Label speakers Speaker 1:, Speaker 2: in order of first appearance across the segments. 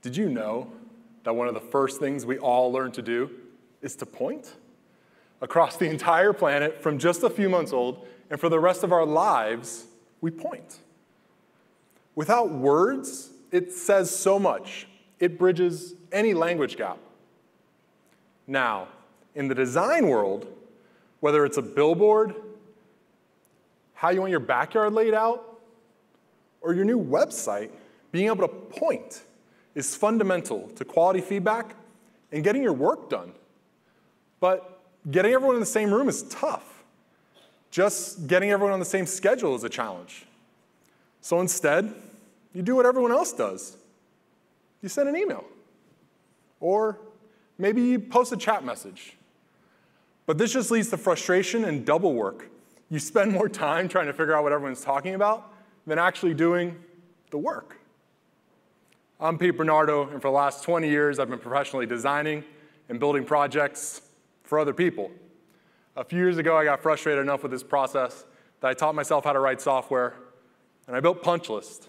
Speaker 1: Did you know that one of the first things we all learn to do is to point? Across the entire planet, from just a few months old, and for the rest of our lives, we point. Without words, it says so much. It bridges any language gap. Now, in the design world, whether it's a billboard, how you want your backyard laid out, or your new website, being able to point is fundamental to quality feedback and getting your work done. But getting everyone in the same room is tough. Just getting everyone on the same schedule is a challenge. So instead, you do what everyone else does. You send an email. Or maybe you post a chat message. But this just leads to frustration and double work. You spend more time trying to figure out what everyone's talking about than actually doing the work. I'm Pete Bernardo, and for the last 20 years, I've been professionally designing and building projects for other people. A few years ago, I got frustrated enough with this process that I taught myself how to write software, and I built Punchlist.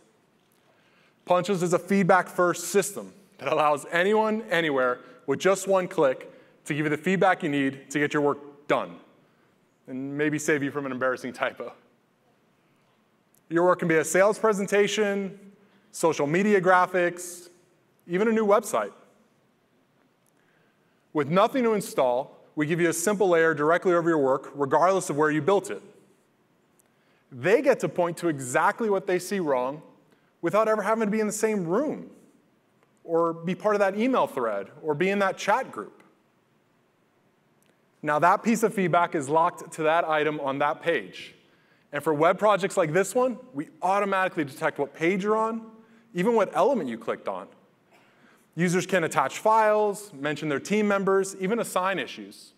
Speaker 1: Punchlist is a feedback-first system that allows anyone, anywhere, with just one click to give you the feedback you need to get your work done, and maybe save you from an embarrassing typo. Your work can be a sales presentation, social media graphics, even a new website. With nothing to install, we give you a simple layer directly over your work, regardless of where you built it. They get to point to exactly what they see wrong without ever having to be in the same room, or be part of that email thread, or be in that chat group. Now that piece of feedback is locked to that item on that page. And for web projects like this one, we automatically detect what page you're on, even what element you clicked on. Users can attach files, mention their team members, even assign issues.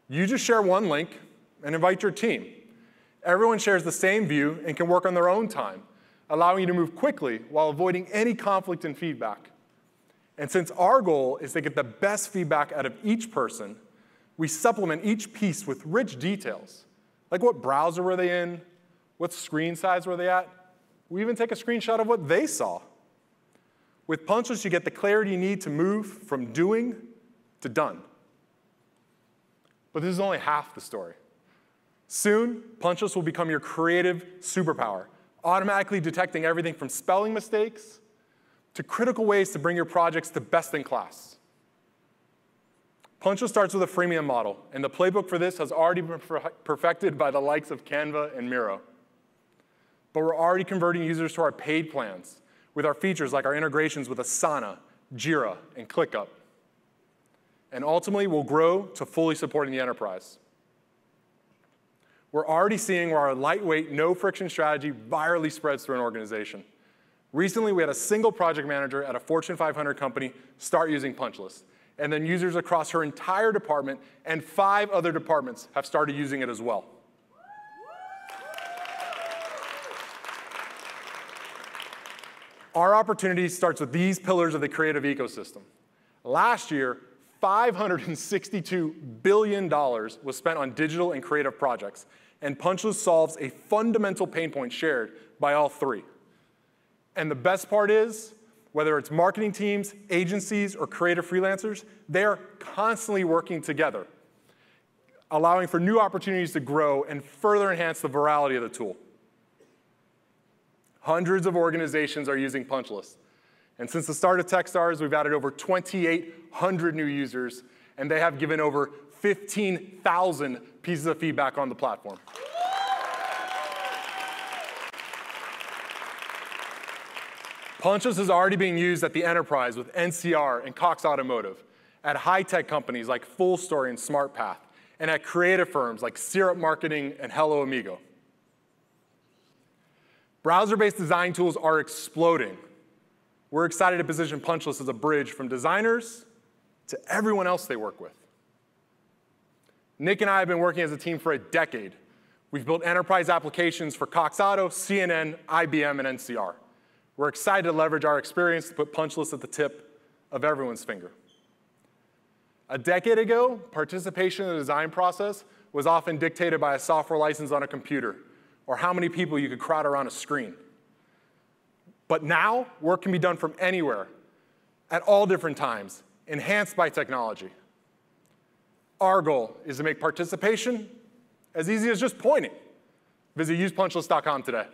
Speaker 1: You just share one link and invite your team. Everyone shares the same view and can work on their own time, allowing you to move quickly while avoiding any conflict in feedback. And since our goal is to get the best feedback out of each person, we supplement each piece with rich details, like what browser were they in, what screen size were they at. We even take a screenshot of what they saw. With Punchlist, you get the clarity you need to move from doing to done. But this is only half the story. Soon, Punchlist will become your creative superpower, automatically detecting everything from spelling mistakes to critical ways to bring your projects to best in class. Punchlist starts with a freemium model, and the playbook for this has already been perfected by the likes of Canva and Miro. But we're already converting users to our paid plans with our features like our integrations with Asana, Jira, and ClickUp. And ultimately, we'll grow to fully supporting the enterprise. We're already seeing where our lightweight, no-friction strategy virally spreads through an organization. Recently, we had a single project manager at a Fortune 500 company start using Punchlist. And then users across her entire department and 5 other departments have started using it as well. Our opportunity starts with these pillars of the creative ecosystem. Last year, $562 billion was spent on digital and creative projects, and Punchlist solves a fundamental pain point shared by all 3. And the best part is, whether it's marketing teams, agencies, or creative freelancers, they are constantly working together, allowing for new opportunities to grow and further enhance the virality of the tool. Hundreds of organizations are using Punchlist. And since the start of Techstars, we've added over 2,800 new users, and they have given over 15,000 pieces of feedback on the platform. Punchlist is already being used at the enterprise with NCR and Cox Automotive, at high-tech companies like FullStory and SmartPath, and at creative firms like Syrup Marketing and Hello Amigo. Browser-based design tools are exploding. We're excited to position Punchlist as a bridge from designers to everyone else they work with. Nick and I have been working as a team for a decade. We've built enterprise applications for Cox Auto, CNN, IBM, and NCR. We're excited to leverage our experience to put Punchlist at the tip of everyone's finger. A decade ago, participation in the design process was often dictated by a software license on a computer or how many people you could crowd around a screen. But now, work can be done from anywhere, at all different times, enhanced by technology. Our goal is to make participation as easy as just pointing. Visit usepunchlist.com today.